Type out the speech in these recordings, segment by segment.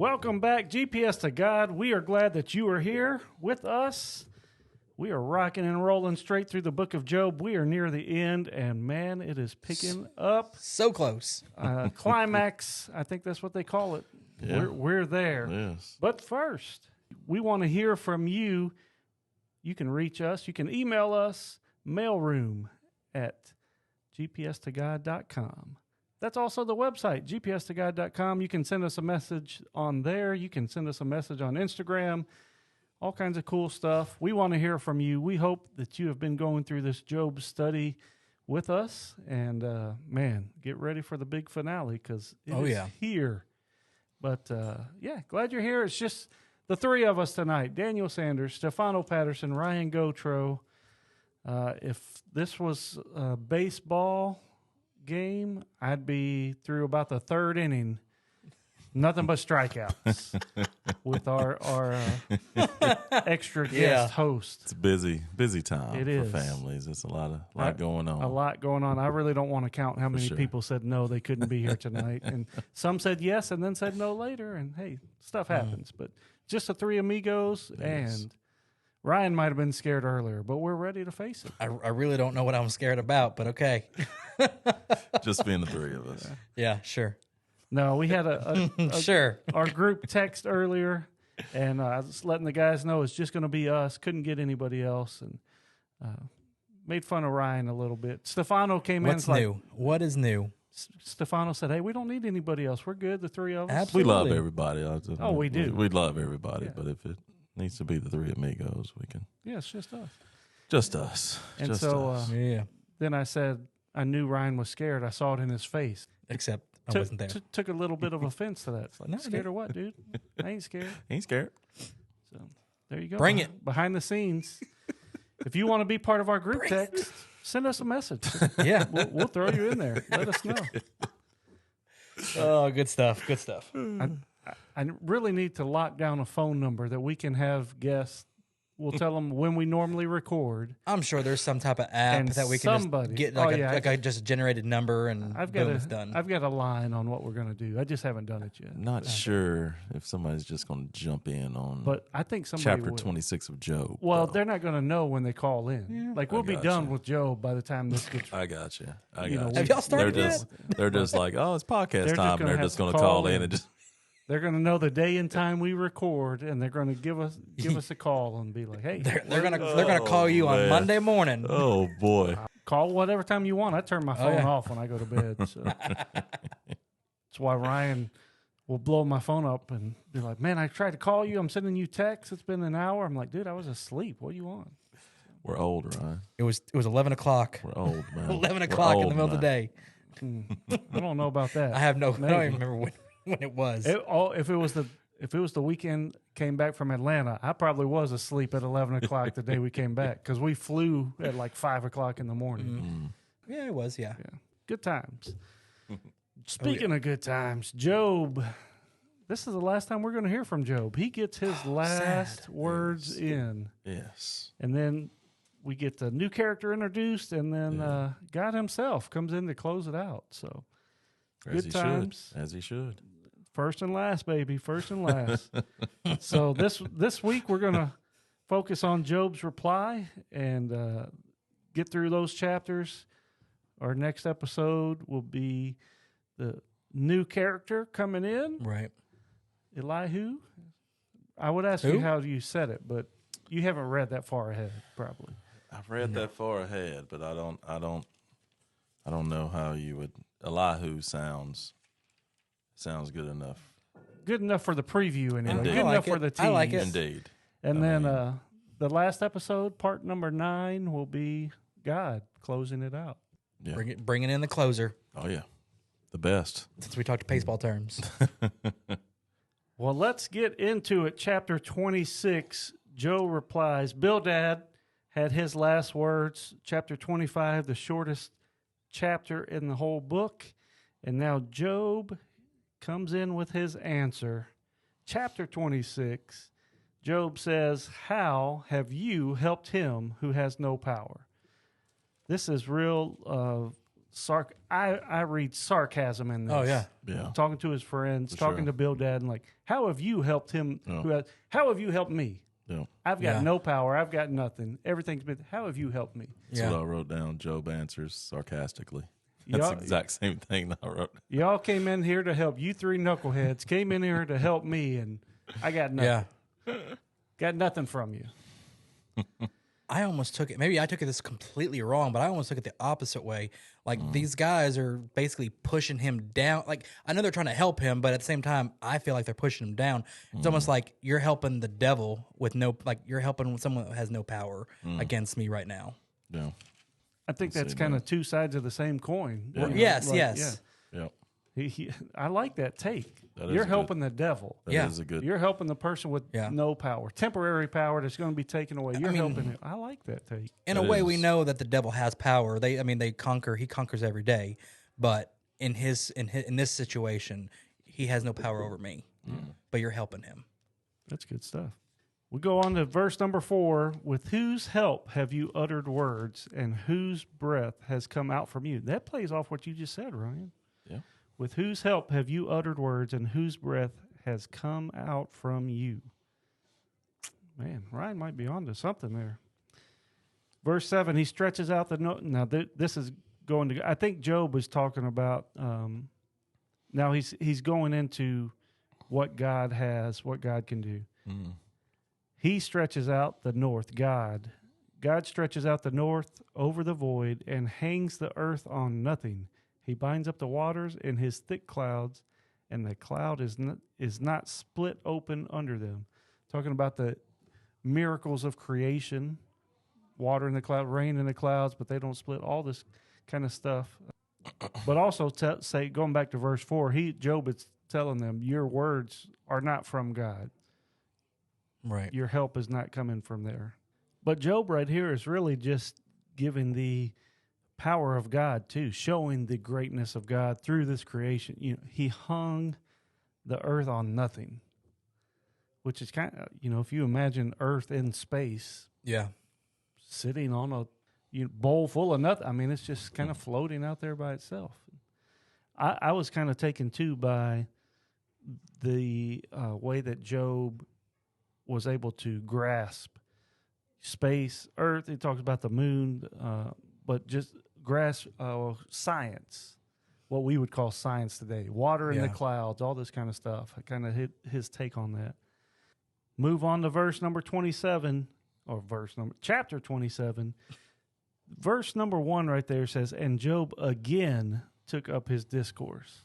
Welcome back, GPS to God. We are glad that you are here with us. We are rocking and rolling straight through the book of Job. We are near the end, and man, it is picking up. So close. Climax, I think that's what they call it. Yeah. We're there. Yes. But first, we want to hear from you. You can reach us. You can email us, mailroom@gpstogod.com. That's also the website, gpstogod.com. You can send us a message on there. You can send us a message on Instagram. All kinds of cool stuff. We want to hear from you. We hope that you have been going through this Job study with us. And, man, get ready for the big finale because it is here. But, glad you're here. It's just the three of us tonight, Daniel Sanders, Stefano Patterson, Ryan Gautreaux. If this was a baseball game, I'd be through about the third inning. Nothing but strikeouts with our extra guest host. It's a busy time for families. It's a lot going on. A lot going on. I really don't want to count how many people said no, they couldn't be here tonight. And some said yes and then said no later. And, hey, stuff happens. But just the three amigos, and Ryan might have been scared earlier, but we're ready to face it. I really don't know what I'm scared about, but okay. Just being the three of us. Yeah, sure. No, we had sure. Our group text earlier, and I was letting the guys know it's just going to be us. Couldn't get anybody else, and made fun of Ryan a little bit. Stefano came What's in. new? What is new? Stefano said, "Hey, we don't need anybody else. We're good. The three of us. Absolutely. We love everybody. We do. We love everybody, but if it needs to be the three amigos, we can. Yeah, it's just us. Just us. And just so us. then I said, I knew Ryan was scared. I saw it in his face. Except I wasn't there. Took a little bit of offense to that. It's like, No, scared or what, dude? I ain't scared. Ain't scared. So there you go. Bring it. Behind the scenes. If you want to be part of our group text, send us a message. Yeah. We'll throw you in there. Let us know. Oh, good stuff. Good stuff. I really need to lock down a phone number that we can have guests. We'll tell them when we normally record. I'm sure there's some type of app that we can just get like a just generated number and it's done. I've got a line on what we're going to do. I just haven't done it yet. Not sure if somebody's just going to jump in on but I think somebody chapter 26 of Job. Well, they're not going to know when they call in. Yeah. Like, we'll be done with Job by the time this gets... I got you. Have y'all started yet? They're just like, oh, it's podcast time. And they're just going to call in and just... They're going to know the day and time we record, and they're going to give us a call and be like, "Hey, they're going to call you on Monday morning." Oh boy! Call whatever time you want. I turn my phone off when I go to bed. So that's why Ryan will blow my phone up and be like, "Man, I tried to call you. I'm sending you texts. It's been an hour." I'm like, "Dude, I was asleep. What do you want?" We're old, Ryan. It was 11 o'clock. We're old, man. 11 o'clock in the middle of the day. I don't know about that. I don't even remember when it was. If it was the weekend, came back from Atlanta, I probably was asleep at 11 o'clock the day we came back because we flew at like 5 o'clock in the morning. Mm-hmm. Yeah, it was. Yeah. Good times. Speaking of good times, Job. This is the last time we're going to hear from Job. He gets his last words in. Yes. And then we get the new character introduced, and then God himself comes in to close it out. So good times. As he should. First and last, baby. First and last. So this week we're going to focus on Job's reply and get through those chapters. Our next episode will be the new character coming in. Right. Elihu. I would ask you how you said it, but you haven't read that far ahead, probably. I've read that far ahead, but I don't know how you would. Elihu sounds good enough. Good enough for the preview, anyway. Indeed. Good enough for the tease. I like it. Indeed. And then the last episode, part number 9, will be God closing it out. Yeah. Bringing in the closer. Oh yeah, the best. Since we talked baseball terms. Well, let's get into it. Chapter 26, Job replies, Bildad had his last words. Chapter 25, the shortest chapter in the whole book. And now Job comes in with his answer. Chapter 26, Job says, how have you helped him who has no power? This is real I read sarcasm in this. Oh, yeah. Yeah. Talking to his friends, talking to Bildad, and like, how have you helped him? How have you helped me? Yeah. I've got no power. I've got nothing. Everything's been. How have you helped me? That's what I wrote down. Job answers sarcastically. That's the exact same thing that I wrote. Y'all came in here to help. You three knuckleheads came in here to help me, and I got nothing. Yeah. Got nothing from you. I almost took it. Maybe I took it this completely wrong, but I almost took it the opposite way. Like these guys are basically pushing him down. Like I know they're trying to help him, but at the same time, I feel like they're pushing him down. It's almost like you're helping the devil with you're helping someone that has no power against me right now. Yeah. I think that's kind of two sides of the same coin. Yeah. Yes. Yeah. I like that take. You're helping the devil. That is a good. You're helping the person with no power, temporary power that's going to be taken away. You're helping him. I like that take. In a way, we know that the devil has power. They conquer. He conquers every day. But in this situation, he has no power over me. But you're helping him. That's good stuff. We go on to verse number 4. With whose help have you uttered words, and whose breath has come out from you? That plays off what you just said, Ryan. Yeah. With whose help have you uttered words, and whose breath has come out from you? Man, Ryan might be onto something there. Verse 7, he stretches out the note. Now, this is going to, I think Job was talking about, now he's going into what God has, what God can do. He stretches out the north, God stretches out the north over the void and hangs the earth on nothing. He binds up the waters in his thick clouds, and the cloud is not split open under them. Talking about the miracles of creation, water in the cloud, rain in the clouds, but they don't split, all this kind of stuff. But also going back to verse 4, Job is telling them, your words are not from God. Right. Your help is not coming from there. But Job right here is really just giving the power of God too, showing the greatness of God through this creation. He hung the earth on nothing, which is kind of, if you imagine Earth in space, sitting on a bowl full of nothing. I mean, it's just kind of floating out there by itself. I was kind of taken too by the way that Job was able to grasp space, Earth. He talks about the moon, but just grasp science, what we would call science today, water in the clouds, all this kind of stuff. I kind of hit his take on that. Move on to chapter 27. Verse number 1 right there says, and Job again took up his discourse.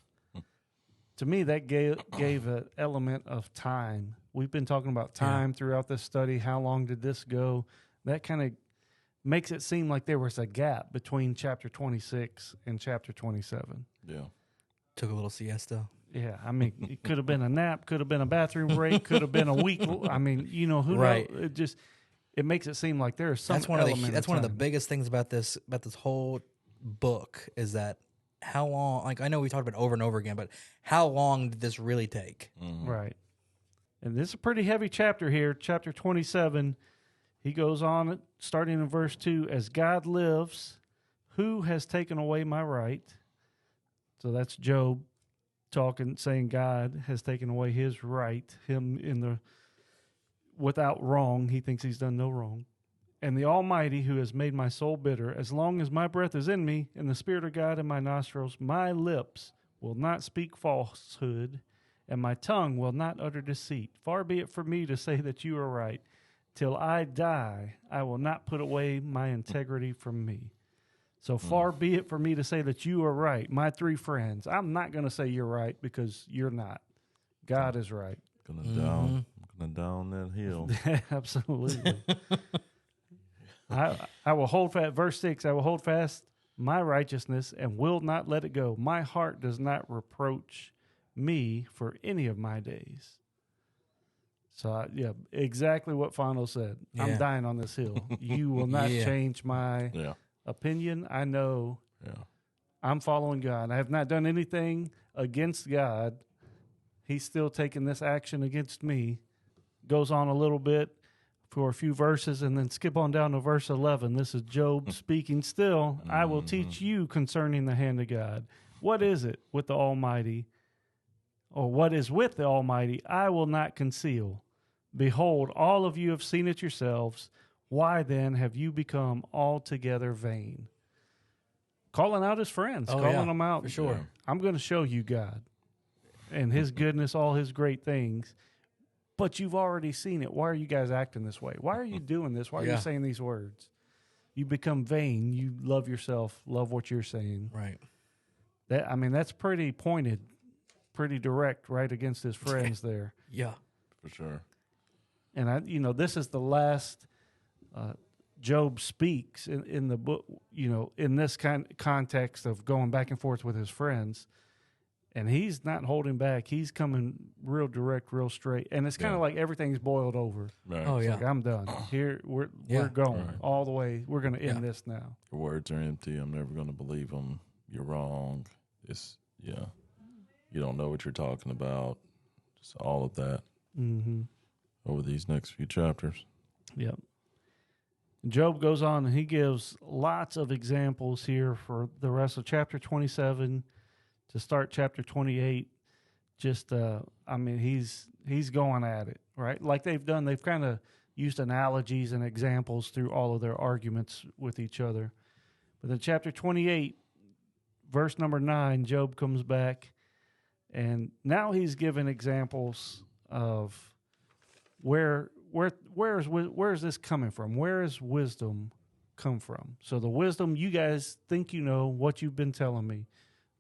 To me, that gave an element of time. We've been talking about time throughout this study. How long did this go? That kind of makes it seem like there was a gap between chapter 26 and chapter 27. Yeah. Took a little siesta. Yeah, I mean, it could have been a nap, could have been a bathroom break, could have been a week. I mean, who knows? It makes it seem like there is some element. That's one of the biggest things about this whole book is that how long, like I know we talked about it over and over again, but how long did this really take? Right. And this is a pretty heavy chapter here, chapter 27. He goes on, starting in verse 2, as God lives, who has taken away my right? So that's Job talking, saying God has taken away his right, him without wrong. He thinks he's done no wrong. And the Almighty who has made my soul bitter, as long as my breath is in me and the Spirit of God in my nostrils, my lips will not speak falsehood, and my tongue will not utter deceit. Far be it from me to say that you are right. Till I die, I will not put away my integrity from me. So far be it for me to say that you are right, my three friends. I'm not going to say you're right because you're not. God is right. Gonna down that hill. Absolutely. I will hold fast. Verse 6, I will hold fast my righteousness and will not let it go. My heart does not reproach me for any of my days. So, exactly what Fondo said. Yeah. I'm dying on this hill. You will not change my opinion. I know I'm following God. I have not done anything against God. He's still taking this action against me. Goes on a little bit. for a few verses and then skip on down to verse 11. This is Job speaking still. I will teach you concerning the hand of God. What is it with the Almighty? Or what is with the Almighty? I will not conceal. Behold, all of you have seen it yourselves. Why then have you become altogether vain? Calling out his friends, calling them out. for sure. Yeah. I'm going to show you God and his goodness, all his great things. But you've already seen it. Why are you guys acting this way? Why are you doing this? Why are you saying these words? You become vain. You love yourself, love what you're saying. Right. That's pretty pointed, pretty direct, right against his friends there. Yeah. For sure. And this is the last Job speaks in the book, in this context of going back and forth with his friends. And he's not holding back. He's coming real direct, real straight. And it's kind of like everything's boiled over. Right. Oh, It's yeah. like, I'm done. Here, we're going all the way. We're going to end this now. Your words are empty. I'm never going to believe them. You're wrong. You don't know what you're talking about. Just all of that over these next few chapters. Yep. Job goes on and he gives lots of examples here for the rest of chapter 27 to start chapter 28. Just, he's going at it, right? Like they've done, they've kind of used analogies and examples through all of their arguments with each other. But in chapter 28, verse number 9, Job comes back and now he's given examples of where is this coming from? Where is wisdom come from? So the wisdom you guys think you know, what you've been telling me,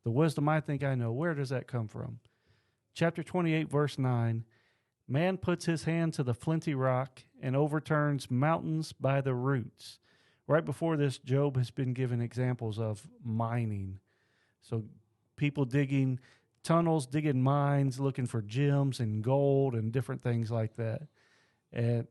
the wisdom I think I know, where does that come from? Chapter 28, verse 9, man puts his hand to the flinty rock and overturns mountains by the roots. Right before this, Job has been given examples of mining. So people digging tunnels, digging mines, looking for gems and gold and different things like that. And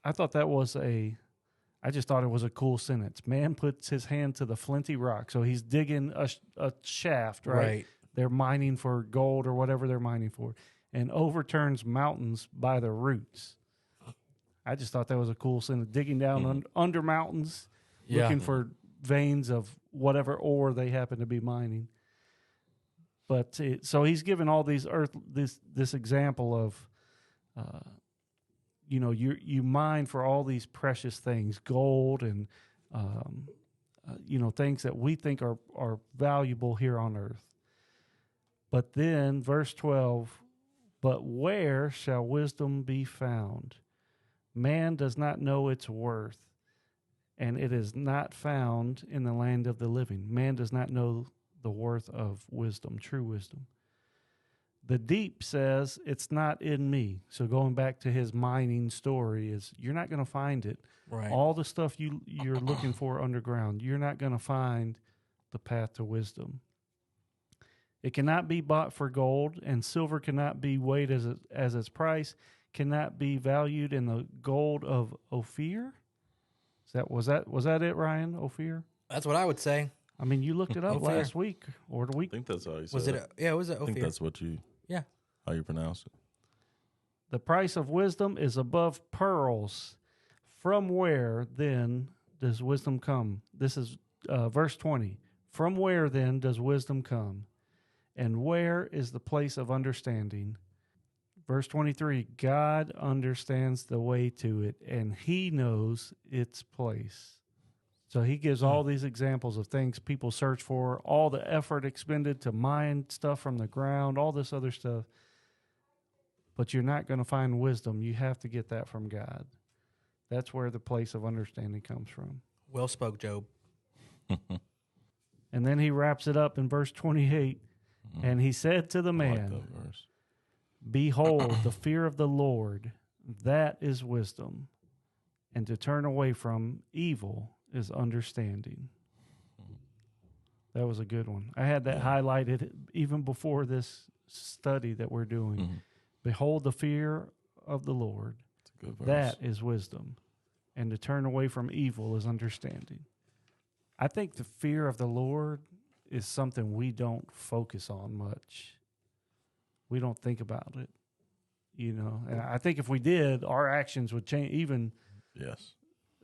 I thought that was I just thought it was a cool sentence. Man puts his hand to the flinty rock. So he's digging a shaft, right? They're mining for gold or whatever they're mining for, and overturns mountains by the roots. I just thought that was a cool sentence. Digging down under mountains, looking for veins of whatever ore they happen to be mining. But so he's given all these this example of, you mine for all these precious things, gold and, things that we think are valuable here on earth. But then verse 12, but where shall wisdom be found? Man does not know its worth, and it is not found in the land of the living. Man does not know the worth of wisdom, true wisdom. The deep says, it's not in me. So going back to his mining story is, you're not going to find it. Right. All the stuff you're looking for underground, you're not going to find the path to wisdom. It cannot be bought for gold, and silver cannot be weighed as its price, cannot be valued in the gold of Ophir. Was that it, Ryan? Ophir? That's what I would say. I mean, you looked it up Ophir. last week or the I week. think that's how you said Was it. it was it I think Ophir? that's how you pronounce it. The price of wisdom is above pearls. From where then does wisdom come? This is verse 20. From where then does wisdom come? And where is the place of understanding? Verse 23, God understands the way to it, and he knows its place. So he gives all these examples of things people search for, all the effort expended to mine stuff from the ground, all this other stuff. But you're not going to find wisdom. You have to get that from God. That's where the place of understanding comes from. Well spoke, Job. And then he wraps it up in verse 28. And he said to the I like man, that verse. behold, the fear of the Lord, that is wisdom. And to turn away from evil is understanding. That was a good one. I had that highlighted even before this study that we're doing. Behold, the fear of the Lord, It's a good verse. that is wisdom. And to turn away from evil is understanding. I think the fear of the Lord is something we don't focus on much. We don't think about it. You know, and I think if we did, our actions would change. Even Yes.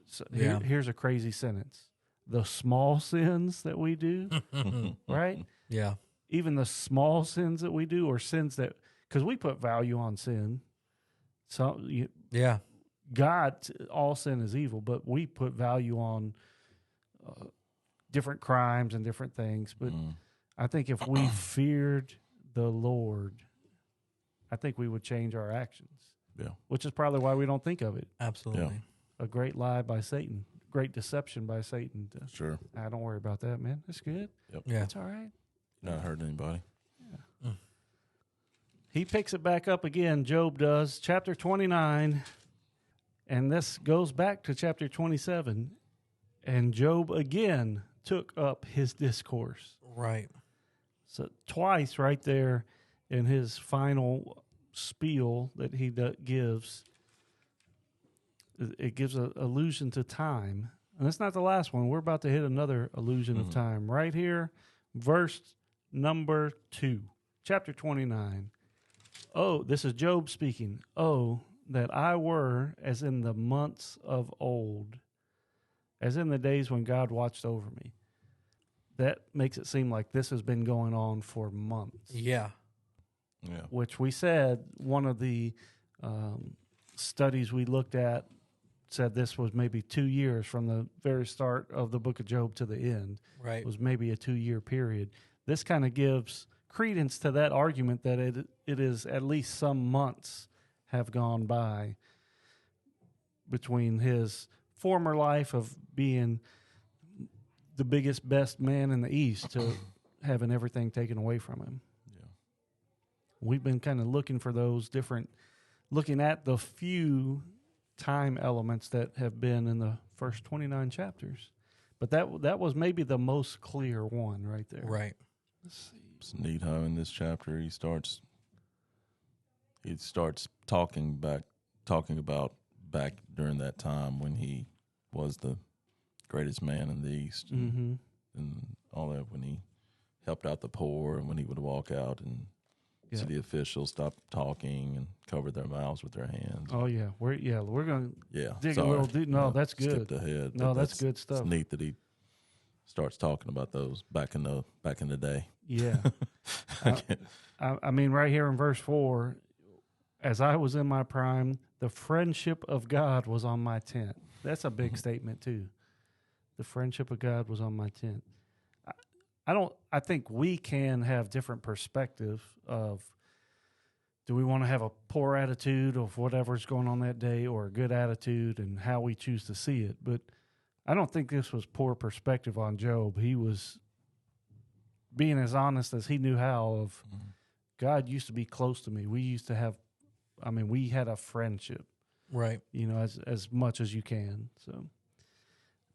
so, Yeah. here's a crazy sentence: the small sins that we do, right? Yeah. Even the small sins that we do, or sins that, because we put value on sin. So Yeah. God, all sin is evil, but we put value on different crimes and different things. But I think if we feared the Lord, I think we would change our actions. Yeah. Which is probably why we don't think of it. Absolutely. A great lie by Satan, great deception by Satan. Sure. Don't worry about that, man. It's good. Yep. Yeah. It's all right. Not hurting anybody. He picks it back up again, Job does, chapter 29, and this goes back to chapter 27, and Job again took up his discourse. Right. So twice right there in his final spiel that he gives, it gives an allusion to time. And it's not the last one. We're about to hit another allusion of time right here. Verse number 2, chapter 29. Oh, this is Job speaking. Oh, that I were as in the months of old, as in the days when God watched over me. That makes it seem like this has been going on for months. Yeah. Yeah. Which we said one of the studies we looked at said this was maybe 2 years from the very start of the book of Job to the end. Right. It was maybe a 2-year period. This kind of gives credence to that argument that it is at least some months have gone by between his former life of being the biggest, best man in the East to having everything taken away from him. Yeah. We've been kind of looking for those different, looking at the few time elements that have been in the first 29 chapters. But that was maybe the most clear one right there. Right. Let's see. It's neat how in this chapter he starts talking about back during that time when he was the greatest man in the East and all that, when he helped out the poor and when he would walk out and city officials stop talking and cover their mouths with their hands. Oh yeah, we're gonna dig a little deep. No, that's good. Skipped ahead. No, that's good stuff. It's neat that he starts talking about those back in the day. Yeah. I mean, right here in verse 4, as I was in my prime, the friendship of God was on my tent. That's a big statement too. The friendship of God was on my tent. I think we can have different perspective of, do we want to have a poor attitude of whatever's going on that day or a good attitude and how we choose to see it. But I don't think this was poor perspective on Job. He was being as honest as he knew how of, God used to be close to me. We used to have, we had a friendship. Right. You know, as much as you can. So,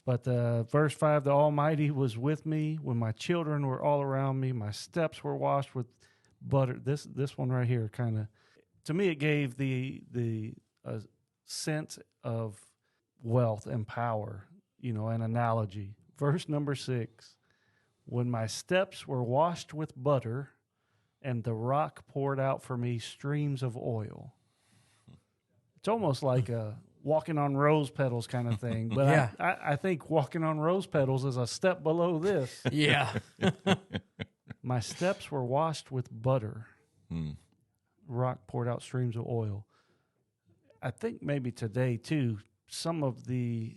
but verse 5, the Almighty was with me when my children were all around me. My steps were washed with butter. This one right here kind of, to me, it gave the sense of wealth and power, you know, an analogy. Verse number 6, when my steps were washed with butter and the rock poured out for me streams of oil. It's almost like a walking on rose petals kind of thing. But Yeah. I think walking on rose petals is a step below this. Yeah. My steps were washed with butter. Rock poured out streams of oil. I think maybe today, too, some of the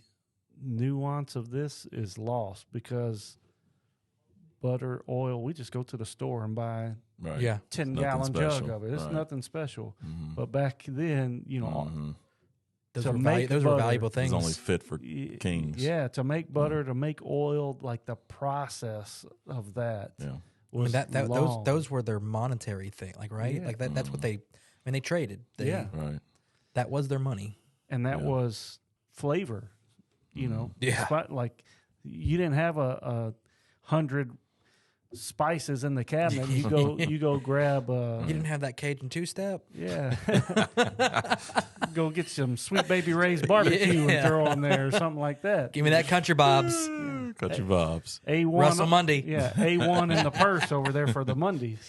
nuance of this is lost because butter, oil, we just go to the store and buy Right. Yeah. 10-gallon jug special. of it. It's Right. nothing special. But back then, you know, Those to were make those were butter- valuable It's things. only fit for kings. yeah, to make butter, to make oil, like the process of that Yeah. was long. Those were their monetary thing, like right, Yeah. like that's what they. I mean, they traded. Yeah. Right. That was their money. And that was flavor, you know. Yeah. Like you didn't have a 100 spices in the cabinet. You go grab You didn't have that Cajun two-step. yeah. Go get some Sweet Baby Ray's barbecue and throw in there or something like that. Give me that Country Bob's. Cut your vibes. A1 Russell Mundy. Yeah, A1 in the purse over there for the Mundies.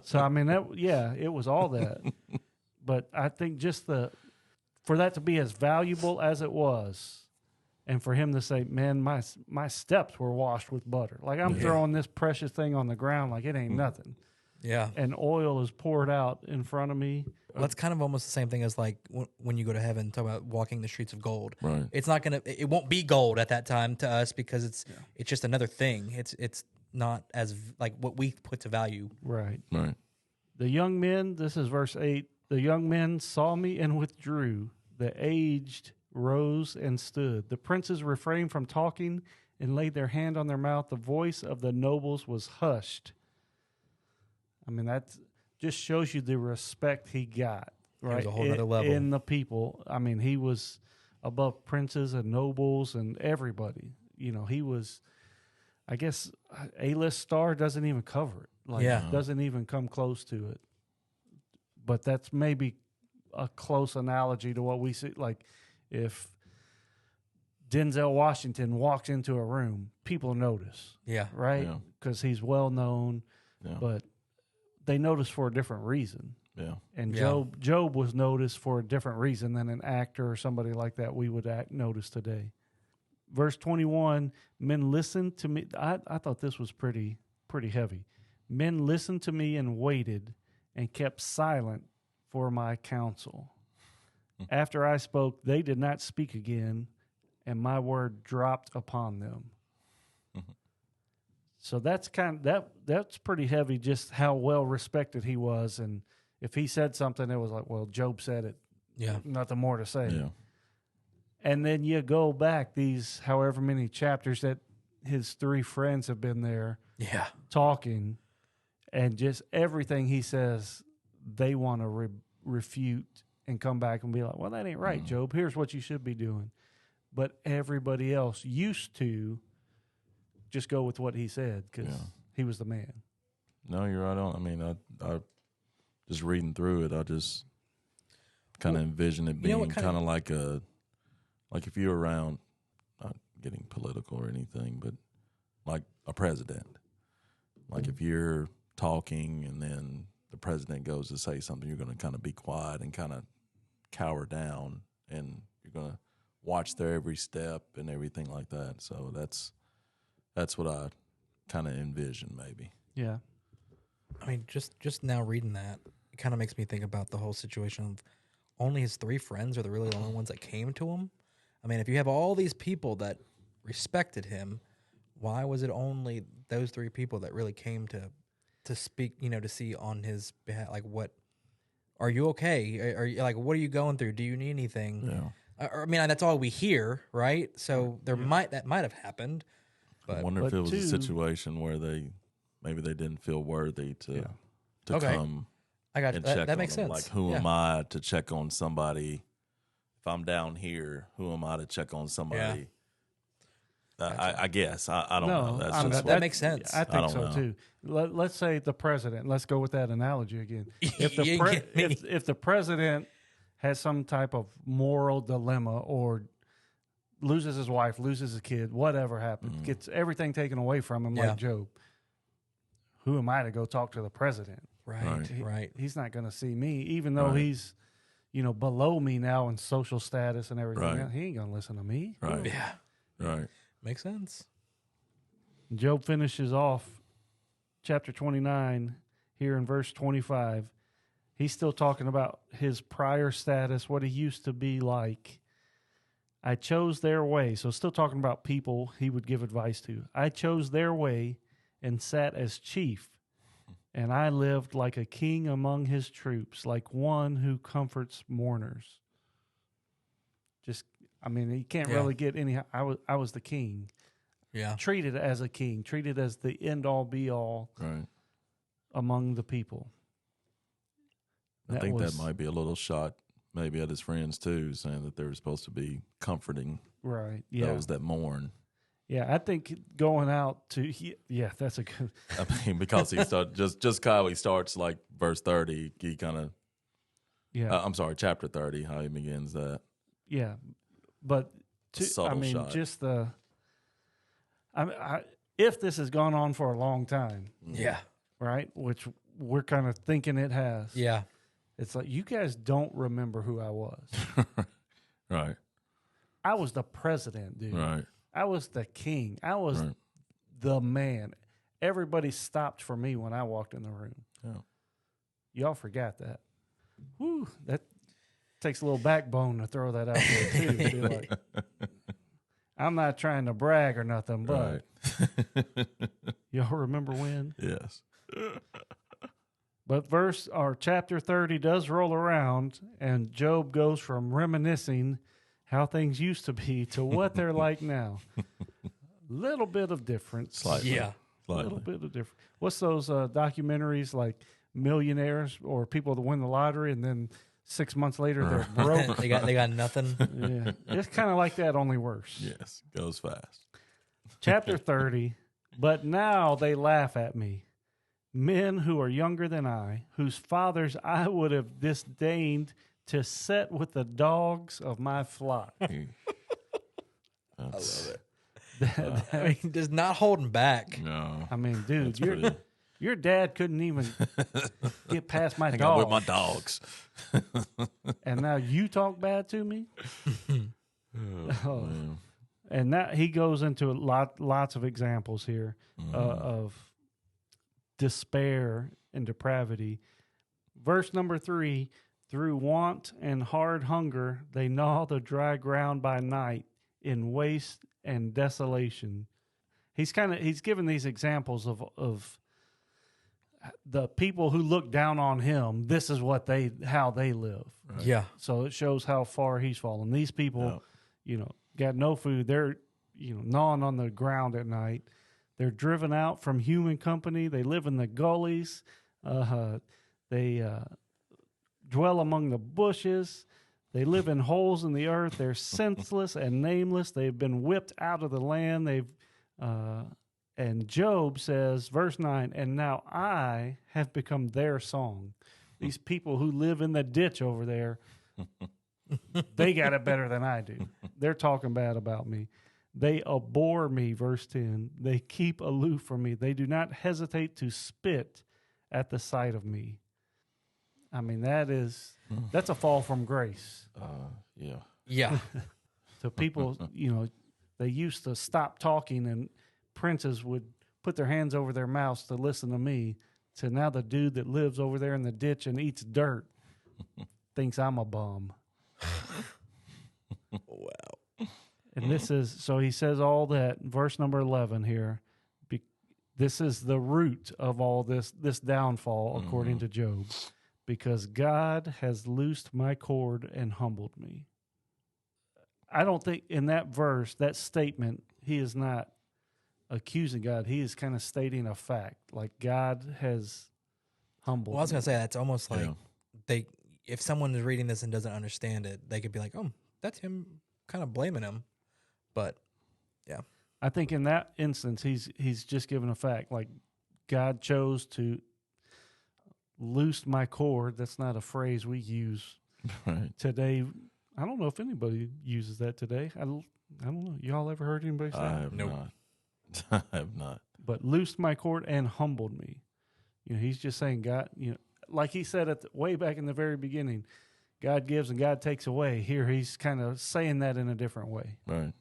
So I mean it was all that. But I think just for that to be as valuable as it was, and for him to say, "Man, my steps were washed with butter." Like I'm throwing this precious thing on the ground like it ain't nothing. Yeah. And oil is poured out in front of me. Well, that's kind of almost the same thing as like when you go to heaven, talk about walking the streets of gold. Right. It's not gonna. It won't be gold at that time to us because it's just another thing. It's not as like what we put to value. Right. Right. The young men, this is verse 8. The young men saw me and withdrew. The aged rose and stood. The princes refrained from talking and laid their hand on their mouth. The voice of the nobles was hushed. I mean, that just shows you the respect he got, right? It was a whole other level. In the people. I mean, he was above princes and nobles and everybody. You know, he was, I guess, A-list star doesn't even cover it. Like, doesn't even come close to it. But that's maybe a close analogy to what we see. Like, if Denzel Washington walks into a room, people notice. Yeah. Right? Yeah. Because he's well known, but they notice for a different reason. Yeah. And Job was noticed for a different reason than an actor or somebody like that we would notice today. Verse 21, men listened to me. I thought this was pretty heavy. Men listened to me and waited and kept silent for my counsel. After I spoke, they did not speak again, and my word dropped upon them. So that's that's pretty heavy, just how well respected he was. And if he said something, it was like, well, Job said it. Yeah. Nothing more to say. Yeah. And then you go back these however many chapters that his three friends have been there talking, and just everything he says, they want to refute and come back and be like, well, that ain't right, Job. Here's what you should be doing. But everybody else used to just go with what he said because he was the man. No, you're right on. I mean, I just reading through it, I just kind of envision it being kind of like if you're around, not getting political or anything, but like a president. Like if you're talking and then the president goes to say something, you're going to kind of be quiet and kind of cower down, and you're going to watch their every step and everything like that. So that's what I kind of envision, maybe. Yeah. I mean, just now reading that, it kind of makes me think about the whole situation of only his three friends are the really only ones that came to him. I mean, if you have all these people that respected him, why was it only those three people that really came to speak, to see on his behalf? Like, what, are you okay? Are you, like, what are you going through? Do you need anything? Yeah. I mean, that's all we hear, right? So that might have happened. But, I wonder if it was a situation where maybe they didn't feel worthy to come. I got you. And check That on makes them. sense. Like, who am I to check on somebody? If I'm down here, who am I to check on somebody? I guess. I don't know. That's just that makes sense. I think so know. too. Let's say the president. Let's go with that analogy again. If the president has some type of moral dilemma or loses his wife, loses his kid, whatever happens, gets everything taken away from him, like Job, who am I to go talk to the president? Right. He's not going to see me, even though he's, below me now in social status and everything. Right. He ain't going to listen to me. Right. Yeah. Right. Makes sense. Job finishes off chapter 29 here in verse 25. He's still talking about his prior status, what he used to be like. I chose their way. So still talking about people he would give advice to. I chose their way and sat as chief. And I lived like a king among his troops, like one who comforts mourners. He can't really get any. I was the king. Yeah. Treated as a king, treated as the end all be all among the people. I think that might be a little shot maybe at his friends too, saying that they were supposed to be comforting those that mourn. Yeah, I think going out to that's a good. I mean, because he starts just how he starts, like verse 30, he kind of. I'm sorry, chapter 30, how he begins that. Yeah, but shot. just the. If this has gone on for a long time, yeah, right, which we're kind of thinking it has, It's like, you guys don't remember who I was. Right. I was the president, dude. Right. I was the king. I was the man. Everybody stopped for me when I walked in the room. Yeah. Y'all forgot that. Whew, that takes a little backbone to throw that out there, too. Be like, I'm not trying to brag or nothing, but y'all remember when? Yes. But chapter 30 does roll around, and Job goes from reminiscing how things used to be to what they're like now. Little bit of difference. Slightly. Yeah. A little bit of difference. What's those documentaries like millionaires or people that win the lottery and then 6 months later they're broke? they got nothing. Yeah, it's kind of like that, only worse. Yes. Goes fast. Chapter 30, but now they laugh at me. Men who are younger than I, whose fathers I would have disdained to set with the dogs of my flock. I love it. I mean, just not holding back. No. I mean, dude, your dad couldn't even get past my I got dog. with my dogs. And now you talk bad to me? Man. And that he goes into lots of examples here of despair and depravity. Verse number 3, through want and hard hunger, they gnaw the dry ground by night in waste and desolation. He's given these examples of the people who look down on him. This is how they live. Right. Yeah. So it shows how far he's fallen. These people, got no food. They're, gnawing on the ground at night. They're driven out from human company. They live in the gullies. They dwell among the bushes. They live in holes in the earth. They're senseless and nameless. They've been whipped out of the land. And Job says, verse 9, and now I have become their song. These people who live in the ditch over there, they got it better than I do. They're talking bad about me. They abhor me, verse 10. They keep aloof from me. They do not hesitate to spit at the sight of me. I mean, that's a fall from grace. Yeah. Yeah. So people, they used to stop talking and princes would put their hands over their mouths to listen to me. So now the dude that lives over there in the ditch and eats dirt thinks I'm a bum. Wow. And he says all that, verse number 11 here. This is the root of all this downfall, according to Job, because God has loosed my cord and humbled me. I don't think in that verse, that statement, he is not accusing God. He is kind of stating a fact, like God has humbled Well, I was me. going to say, that's almost like if someone is reading this and doesn't understand it, they could be like, oh, that's him kind of blaming him. But, yeah. I think in that instance, he's just given a fact. Like, God chose to loose my cord. That's not a phrase we use today. I don't know if anybody uses that today. I don't know. Y'all ever heard anybody say I that? have Nope. not. I have not. But loosed my cord and humbled me. He's just saying God, like he said way back in the very beginning, God gives and God takes away. Here he's kind of saying that in a different way. Right.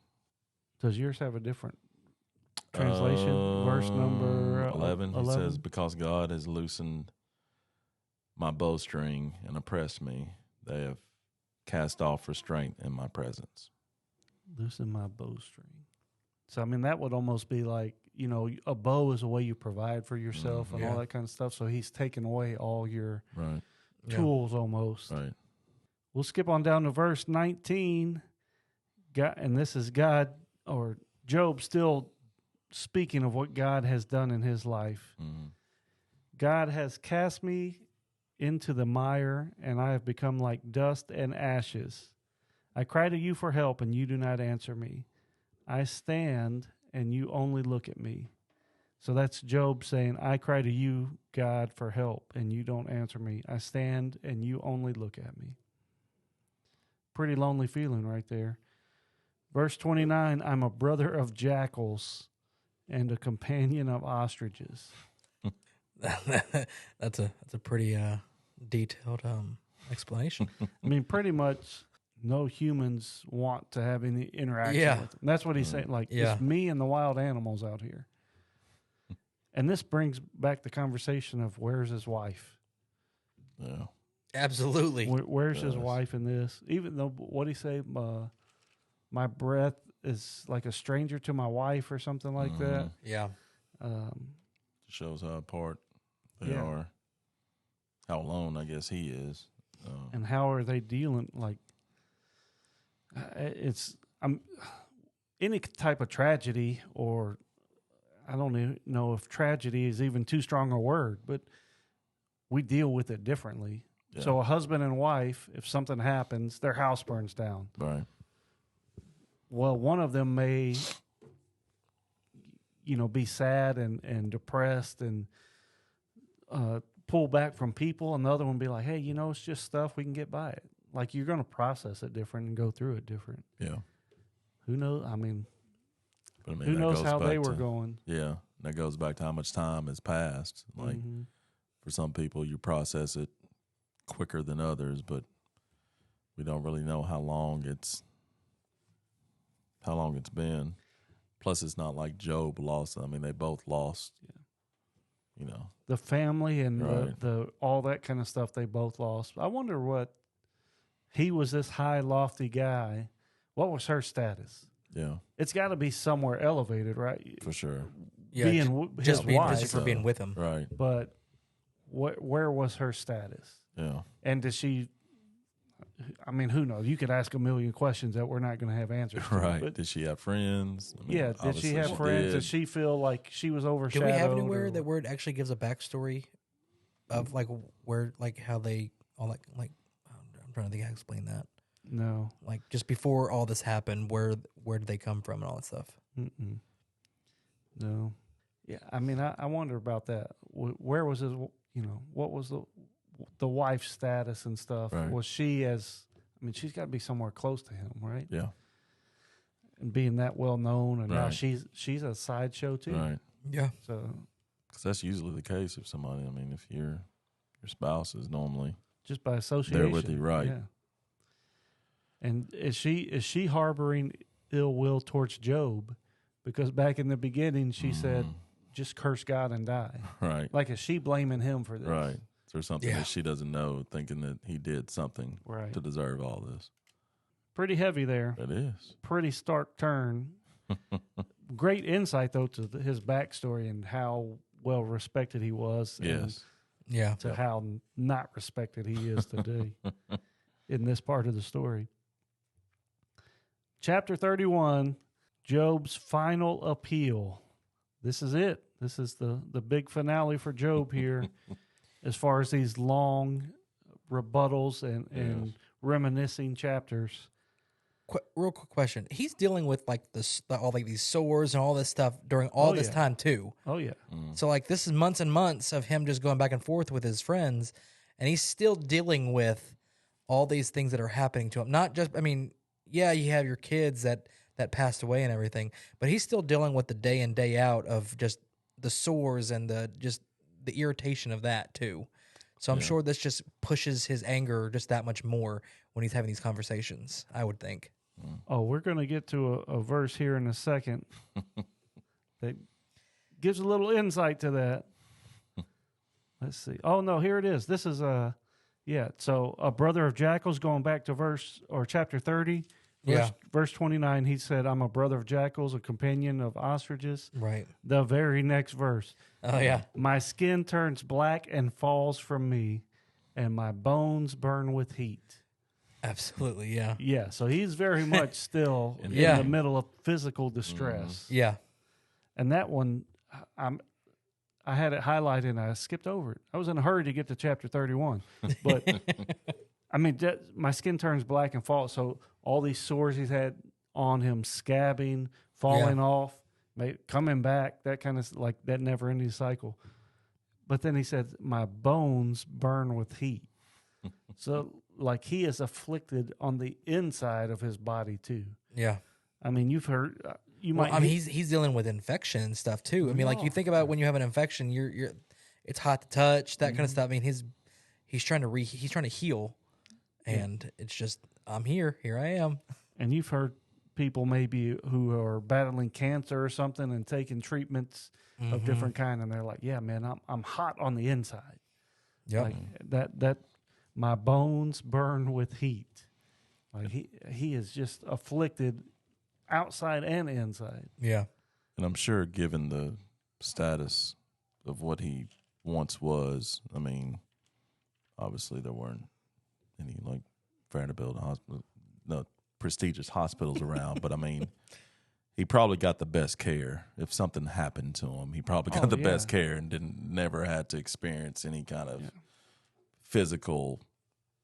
Does yours have a different translation? Verse number 11. He says, because God has loosened my bowstring and oppressed me, they have cast off restraint in my presence. Loosen my bowstring. So, I mean, that would almost be like, a bow is a way you provide for yourself and all that kind of stuff. So he's taken away all your tools almost. Right. We'll skip on down to verse 19. God, and this is God or Job still speaking of what God has done in his life. Mm-hmm. God has cast me into the mire, and I have become like dust and ashes. I cry to you for help, and you do not answer me. I stand, and you only look at me. So that's Job saying, I cry to you, God, for help, and you don't answer me. I stand, and you only look at me. Pretty lonely feeling right there. Verse 29, I'm a brother of jackals and a companion of ostriches. That's a pretty detailed explanation. I mean, pretty much no humans want to have any interaction Yeah. with them. That's what he's saying. Like, Yeah. it's me and the wild animals out here. And this brings back the conversation of where's his wife? Yeah. Absolutely. Where's his Yes. wife in this? Even though, what he say? My breath is like a stranger to my wife or something like that. Yeah. Shows how apart they Yeah. are. How alone, I guess, he is. And how are they dealing? Like, it's any type of tragedy, or I don't even know if tragedy is even too strong a word, but we deal with it differently. Yeah. So a husband and wife, if something happens, their house burns down. Right. Well, one of them may, be sad and depressed and pull back from people. And the other one be like, hey, it's just stuff, we can get by it. Like, you're going to process it different and go through it different. Yeah. Who knows? I mean, But who that knows goes how they back were to- going? Yeah. That goes back to how much time has passed. Like, Mhm. for some people, you process it quicker than others, but we don't really know how long it's been. Plus, it's not like Job lost. I mean, they both lost. The family and Right. the all that kind of stuff they both lost. I wonder what he was, this high, lofty guy. What was her status? Yeah, It's got to be somewhere elevated, right? for sure. Yeah. Being Just his being wife, just for being with him. Right. but where was her status? Yeah. And did she? I mean, who knows? You could ask a million questions that we're not going to have answers to. Right. But Did she have friends? I mean, yeah, did she obviously have friends? did. Did she feel like she was Do overshadowed? we have anywhere or- that where it actually gives a backstory of like where like how they all like I'm trying to think how to explain that. No. Like just before all this happened, where did they come from and all that stuff? Mm-mm. No. Yeah, I mean, I wonder about that. Where was his? What was the wife's status and stuff? Right. Was she as? I mean, she's got to be somewhere close to him, right? Yeah. And being that well known, and now Right. she's a sideshow too. Right. Yeah. So Because that's usually the case if somebody. I mean, if your spouse is normally just by association, there with you, right? Yeah. And is she harboring ill will towards Job? Because back in the beginning, she said, "Just curse God and die." Right. Like, is she blaming him for this? Right. Is there something Yeah. that she doesn't know, thinking that he did something Right. to deserve all this? Pretty heavy there. It is. Pretty stark turn. Great insight though to his backstory and how well respected he was. And Yes. Yeah. to how not respected he is today in this part of the story. Chapter 31, Job's final appeal. This is it. This is the big finale for Job here as far as these long rebuttals and reminiscing chapters. Real quick question: he's dealing with like all like these sores and all this stuff during all this yeah. time too. Oh, yeah. So like this is months and months of him just going back and forth with his friends, and he's still dealing with all these things that are happening to him. Not just, I mean, yeah, you have your kids that passed away and everything, but he's still dealing with the day in day out of just the sores and the irritation of that too. So I'm sure this just pushes his anger just that much more when he's having these conversations, I would think. Oh, we're going to get to a verse here in a second that gives a little insight to that. Let's see. Oh, no, here it is. This is so a brother of jackals, going back to chapter 30, verse 29, he said, I'm a brother of jackals, a companion of ostriches. Right. The very next verse, Oh, yeah. my skin turns black and falls from me, and my bones burn with heat. Absolutely, yeah. Yeah, so he's very much still in Yeah. the middle of physical distress. Yeah. And that one, I had it highlighted and I skipped over it. I was in a hurry to get to chapter 31. But, I mean, my skin turns black and falls. So all these sores he's had on him, scabbing, falling off, coming back, that kind of, like, that never-ending cycle. But then he said, my bones burn with heat. So, like, he is afflicted on the inside of his body, too. Yeah. I mean, you've heard... I mean, he's dealing with infection and stuff too. I mean, like you think about when you have an infection, you're it's hot to touch, that kind of stuff. I mean, he's trying to heal. And it's just, I'm here. Here I am. And you've heard people maybe who are battling cancer or something and taking treatments of different kind, and they're like, "Yeah, man, I'm hot on the inside. Yep. Like that my bones burn with heat. Like he is just afflicted outside and inside." Yeah. And I'm sure, given the status of what he once was, I mean, obviously there weren't any like Vanderbilt hospital, no prestigious hospitals around, but I mean, he probably got the best care. If something happened to him, he probably got the best care and never had to experience any kind of physical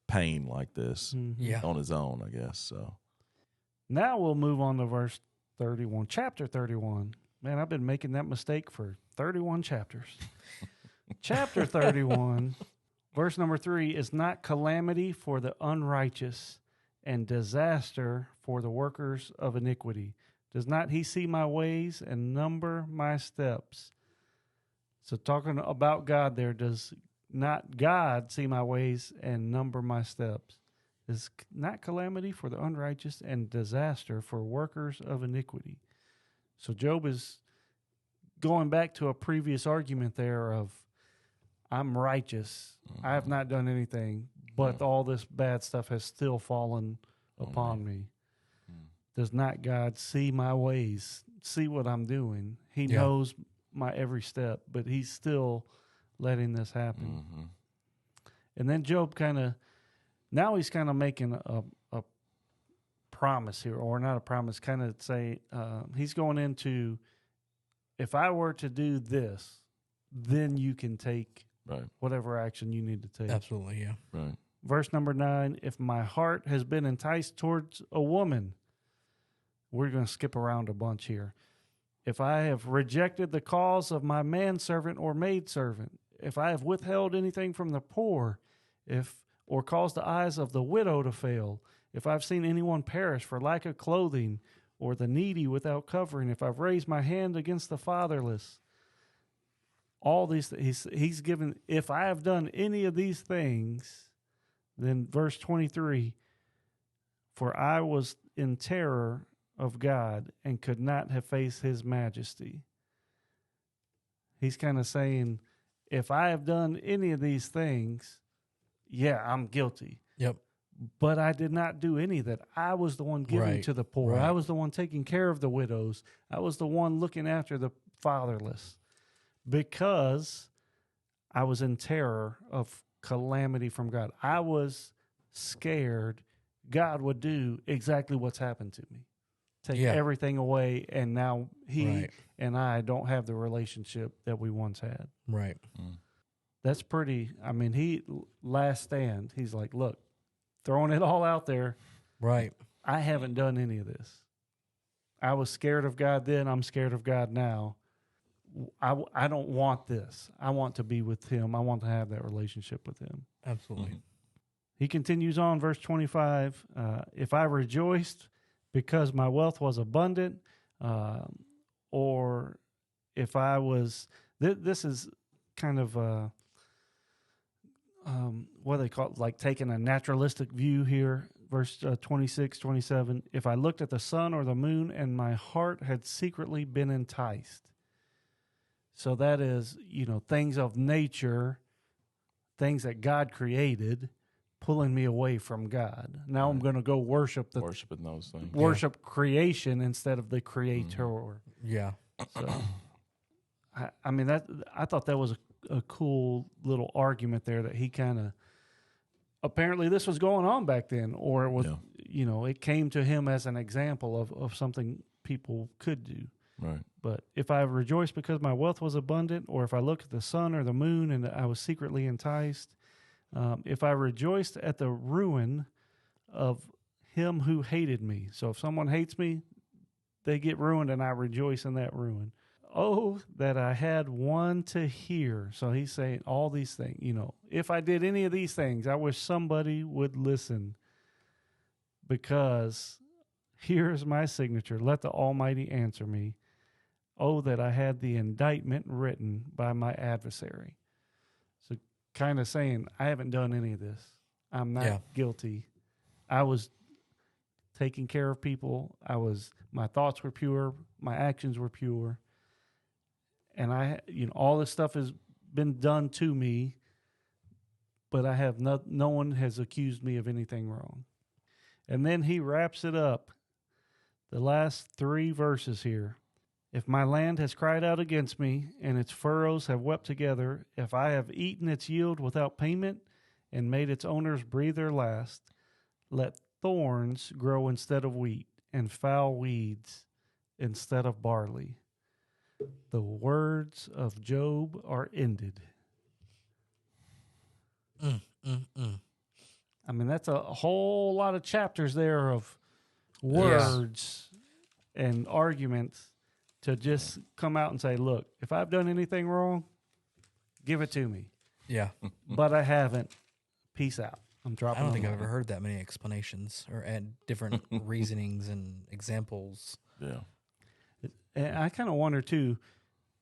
pain like this on his own, I guess. So now we'll move on to verse 31, chapter 31. Man, I've been making that mistake for 31 chapters. Chapter 31, verse number 3 is not calamity for the unrighteous and disaster for the workers of iniquity. Does not he see my ways and number my steps? So talking about God there, does not God see my ways and number my steps? Is not calamity for the unrighteous and disaster for workers of iniquity. So Job is going back to a previous argument there of, I'm righteous. I have not done anything, but all this bad stuff has still fallen upon me. Does not God see my ways, see what I'm doing? He knows my every step, but he's still letting this happen. And then Job he's kind of making a promise here, or not a promise, kind of say, he's going into, if I were to do this, then you can take whatever action you need to take. Absolutely, yeah. Right. Verse number 9, if my heart has been enticed towards a woman, we're going to skip around a bunch here. If I have rejected the cause of my manservant or maidservant, if I have withheld anything from the poor, or caused the eyes of the widow to fail, if I've seen anyone perish for lack of clothing, or the needy without covering, if I've raised my hand against the fatherless, all these, he's given, if I have done any of these things, then verse 23, for I was in terror of God and could not have faced his majesty. He's kind of saying, if I have done any of these things, yeah, I'm guilty. Yep. But I did not do any of that. I was the one giving to the poor. Right. I was the one taking care of the widows. I was the one looking after the fatherless, because I was in terror of calamity from God. I was scared God would do exactly what's happened to me. Take everything away, and now he and I don't have the relationship that we once had. Right. That's pretty, I mean, last stand, he's like, look, throwing it all out there. Right. I haven't done any of this. I was scared of God then. I'm scared of God now. I don't want this. I want to be with him. I want to have that relationship with him. Absolutely. He continues on, verse 25. If I rejoiced because my wealth was abundant, or if I was, this is kind of what they call it, like taking a naturalistic view here. Verse 26, 27. If I looked at the sun or the moon and my heart had secretly been enticed. So that is, things of nature, things that God created, pulling me away from God. Now I'm going to go worshiping those things. Worship creation instead of the creator. Yeah. So, I mean, I thought that was a cool little argument there, that he kind of, apparently this was going on back then, or it was, it came to him as an example of something people could do. Right. But if I rejoiced because my wealth was abundant, or if I looked at the sun or the moon and I was secretly enticed, if I rejoiced at the ruin of him who hated me. So if someone hates me, they get ruined, and I rejoice in that ruin. Oh, that I had one to hear. So he's saying all these things, if I did any of these things, I wish somebody would listen, because here's my signature. Let the Almighty answer me. Oh, that I had the indictment written by my adversary. So kind of saying, I haven't done any of this. I'm not guilty. I was taking care of people. My thoughts were pure. My actions were pure. And all this stuff has been done to me, but I have no one has accused me of anything wrong. And then he wraps it up. The last 3 verses here. If my land has cried out against me, and its furrows have wept together, if I have eaten its yield without payment, and made its owners breathe their last, let thorns grow instead of wheat, and foul weeds instead of barley. The words of Job are ended. I mean, that's a whole lot of chapters there of words and arguments to just come out and say, look, if I've done anything wrong, give it to me. Yeah. But I haven't. Peace out. I'm dropping. I don't think I've ever heard that many explanations or different reasonings and examples. Yeah. And I kind of wonder, too,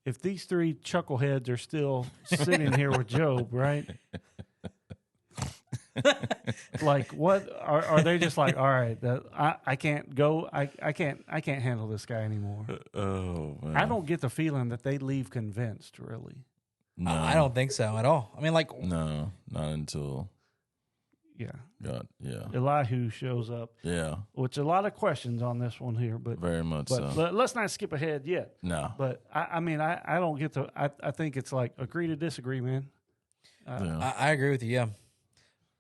if these 3 chuckleheads are still sitting here with Job, right? Like, what are they just like? All right, I can't go. I can't handle this guy anymore. Oh man. I don't get the feeling that they leave convinced. Really, No, I don't think so at all. I mean, like, no, not until yeah. yeah, Elihu shows up. yeah, Which a lot of questions on this one here, but very much so. let's not skip ahead yet. No, But I mean, I don't get the. I think it's like agree to disagree, man. yeah. I agree with you. Yeah.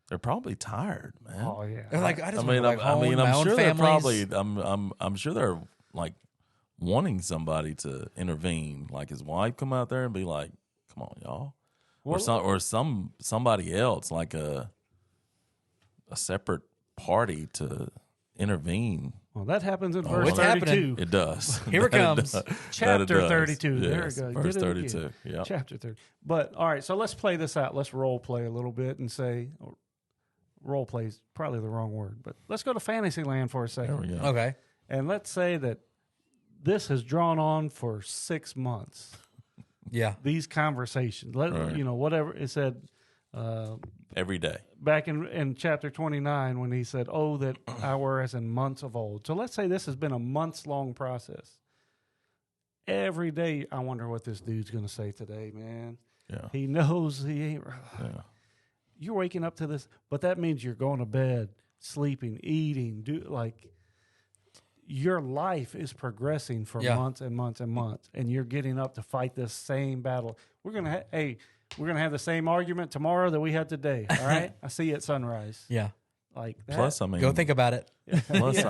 They're probably tired, man. Oh yeah. They're like, I just want to go back home, my I'm own sure they're families. probably. I'm sure they're like wanting somebody to intervene, like his wife come out there and be like, "Come on, y'all," or somebody else, like a separate party to intervene. Well, that happens in verse what's 32. happening? It does. Here it comes. Chapter 32. Yes, There we go. verse Did it again. 32. Yeah. Chapter 30. But, all right, so let's play this out. Let's role play a little bit and say, role play is probably the wrong word, but let's go to Fantasyland for a There second. we go. Okay. And let's say that this has drawn on for 6 months. Yeah. These conversations, Right. whatever it said Every day. back in chapter 29 when he said, "Oh, that I were as in months of old." So let's say this has been a months-long process. Every day, I wonder what this dude's going to say today, man. Yeah. He knows he ain't. Yeah. You're waking up to this, but that means you're going to bed, sleeping, eating, your life is progressing for months and months and months, and you're getting up to fight this same battle. We're gonna have the same argument tomorrow that we had today. All right, I see you at sunrise. Yeah. Like that. Plus, I mean, Go think about it. plus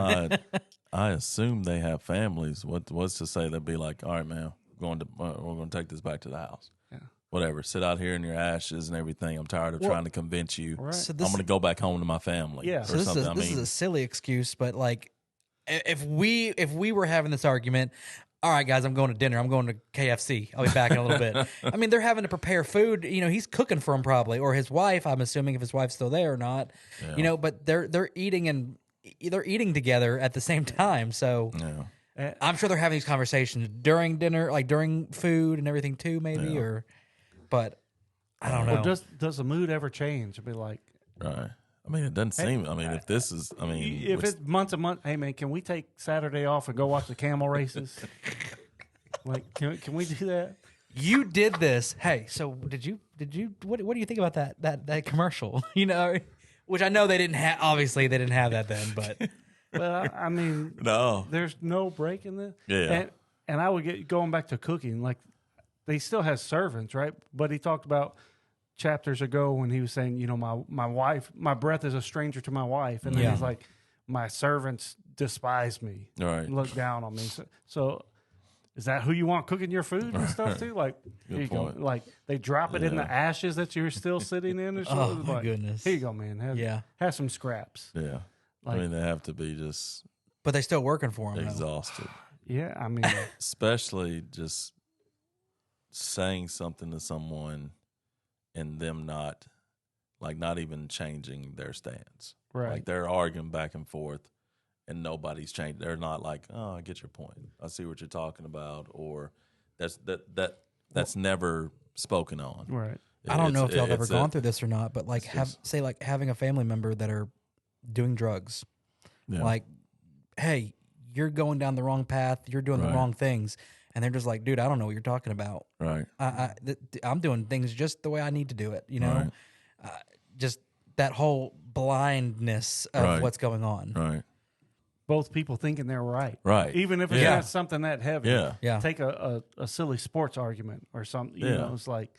I assume they have families. What's to say they'd be like, all right, man, we're going to take this back to the house. Yeah. Whatever, sit out here in your ashes and everything. I'm tired of trying to convince you. Right. So I'm going to go back home to my family. Yeah. or So this something. is a silly excuse, but like, if we were having this argument, all right, guys, I'm going to dinner. I'm going to KFC. I'll be back in a little bit. I mean, they're having to prepare food. He's cooking for him probably, or his wife. I'm assuming if his wife's still there or not. Yeah. But they're eating they're eating together at the same time. So Yeah. I'm sure they're having these conversations during dinner, like during food and everything too, maybe. But I don't know. Or does the mood ever change? Be like, Right. I mean, it doesn't seem. I mean, if this is, I mean, if it's months and months, hey man, can we take Saturday off and go watch the camel races? Like, can we do that? You did this. Hey, so did you? What do you think about that commercial? Which I know they didn't have. Obviously, they didn't have that then. But Well, I mean, no. there's no break in this. Yeah. And I would get going back to cooking. Like, they still has servants, right? But he talked about chapters ago when he was saying, my wife, my breath is a stranger to my wife, and then he's like, my servants despise me, Right. look down on me. So is that who you want cooking your food and stuff too? Like, here you point. go. Like, they drop it in the Yeah. ashes that you're still sitting in. Or Oh, something. my Like, goodness. Here you go, man. Have some scraps. Yeah. Like- I mean, they have to be just they still working for him. Though. exhausted, Yeah, I mean, especially just saying something to someone and them not even changing their stance. right. Like they're arguing back and forth and nobody's changed. They're not like, oh, I get your point. I see what you're talking about. Or that's never spoken on. Right. I don't know if y'all have ever it's gone through this or not, but like having a family member that are doing drugs, like, hey, you're going down the wrong path, you're doing the wrong things, and they're just like, dude, I don't know what you're talking about. Right. I'm doing things just the way I need to do it. You know, just that whole blindness of what's going on. Right. Both people thinking they're right. Right. Even if it's not something that heavy. Yeah. Take a silly sports argument or something. You know, it's like,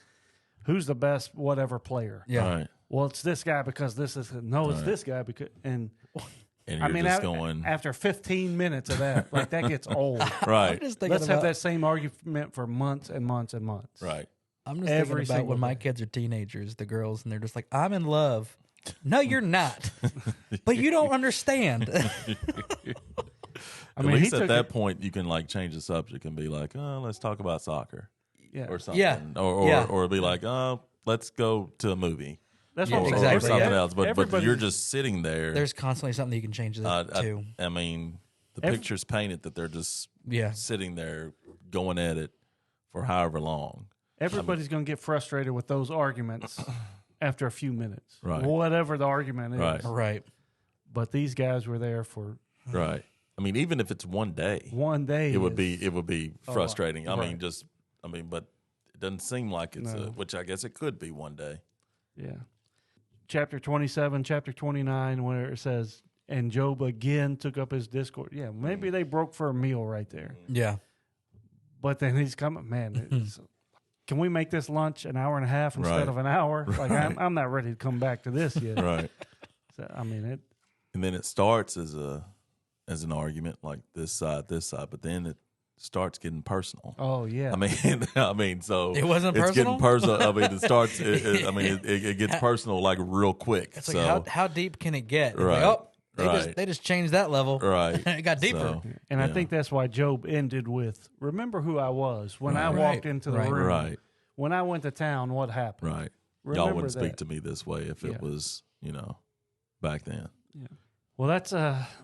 who's the best whatever player? Yeah. Right. Well, it's this guy because this is it's this guy because And you're I mean, just going after 15 minutes of that, like that gets old. right. Let's have that same argument for months and months and months. Right. I'm just thinking about when my kids are teenagers, the girls, and they're just like, I'm in love. No, you're not. But you don't understand. At least at that point, you can like change the subject and be like, "Oh, let's talk about soccer," or something, or be like, "Oh, let's go to a movie." That's what or something else. But you're just sitting there. There's constantly something you can change to. I mean, the picture's painted that they're just sitting there going at it for however long. Everybody's going to get frustrated with those arguments after a few minutes, right? Whatever the argument is, right. But these guys were there for right. I mean, even if it's one day, it would be frustrating. But it doesn't seem like it's which I guess it could be one day. Yeah. Chapter 27, chapter 29, where it says, and Job again took up his discourse. Yeah, maybe they broke for a meal right there. Yeah. But then he's coming, man, can we make this lunch an hour and a half instead of an hour? Like, I'm not ready to come back to this yet. Right. So, I mean, it. And then it starts as an argument, like this side, but then it starts getting personal. Oh yeah. I mean, so it wasn't personal. It's getting personal. I mean, it starts. It gets personal like real quick. It's like how deep can it get? Right. Like, they just changed that level. Right. It got deeper. So, and I think that's why Job ended with, remember who I was when I walked into the room. Right. When I went to town, what happened? Right. Remember y'all wouldn't speak to me this way if it was, back then. Yeah. Well, that's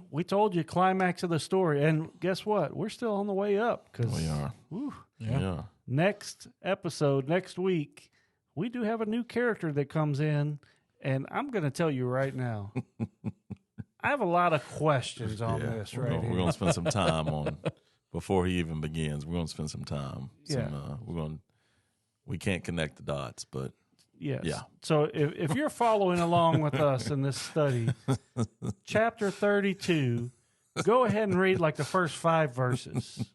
we told you climax of the story, and guess what? We're still on the way up because we are. Whew, yeah. Next episode, next week, we do have a new character that comes in, and I'm going to tell you right now, I have a lot of questions on this here. We're going to spend some time on before he even begins. We're going to spend some time. We can't connect the dots, but. Yes. Yeah. So if you're following along with us in this study, chapter 32, go ahead and read like the first 5 verses.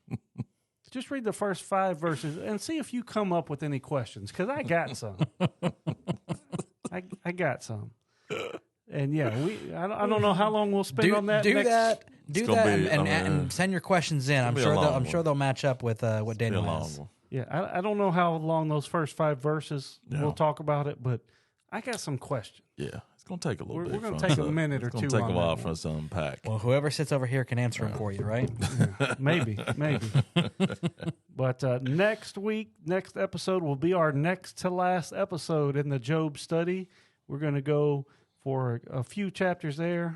Just read the first 5 verses and see if you come up with any questions, because I got some. I got some. And I don't know how long we'll spend on that. Do that, and send your questions in. I'm sure they'll match up with what Daniel has. Yeah, I don't know how long those first 5 verses we'll talk about it, but I got some questions. Yeah, it's going to take a little bit. We're going to take a minute or two. It's going to take a while for us to unpack. Well, whoever sits over here can answer them for you, right? Yeah, maybe. But next episode will be our next to last episode in the Job study. We're going to go for a few chapters there,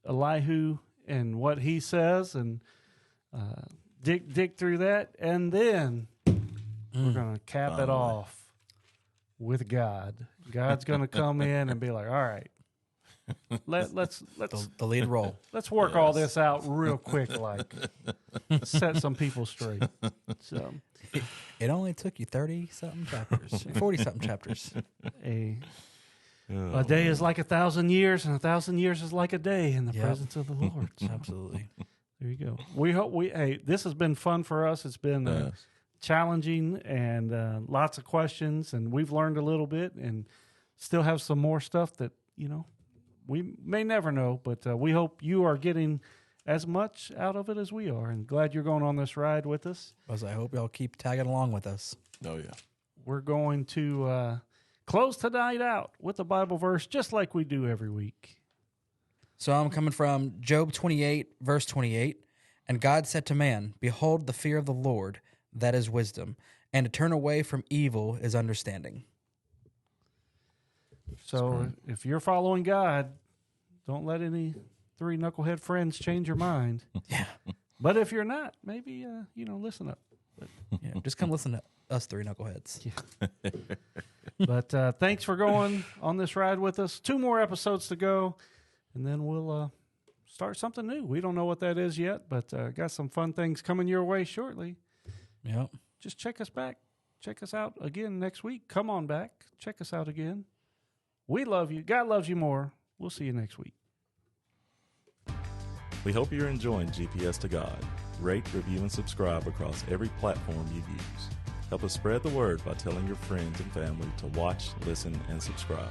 Elihu and what he says, and dig through that, and then we're going to cap it off with God. God's going to come in and be like, all right, let's the lead role. Let's work all this out real quick, like set some people straight. So it only took you 30-something chapters, 40-something chapters. A day is like 1,000 years, and 1,000 years is like a day in the presence of the Lord. So, absolutely. There you go. We hope this has been fun for us. It's been challenging and lots of questions, and we've learned a little bit, and still have some more stuff that we may never know. But we hope you are getting as much out of it as we are, and glad you're going on this ride with us. As I hope y'all keep tagging along with us. Oh yeah. We're going to close tonight out with a Bible verse, just like we do every week. So I'm coming from Job 28, verse 28. And God said to man, behold, the fear of the Lord, that is wisdom, and to turn away from evil is understanding. So if you're following God, don't let any 3 knucklehead friends change your mind. Yeah. But if you're not, maybe, listen up. But, just come listen to us 3 knuckleheads. Yeah. But thanks for going on this ride with us. 2 more episodes to go, and then we'll start something new. We don't know what that is yet, but got some fun things coming your way shortly. Yep. Just check us back. Check us out again next week. Come on back. Check us out again. We love you. God loves you more. We'll see you next week. We hope you're enjoying GPS to God. Rate, review, and subscribe across every platform you use. Help us spread the word by telling your friends and family to watch, listen, and subscribe.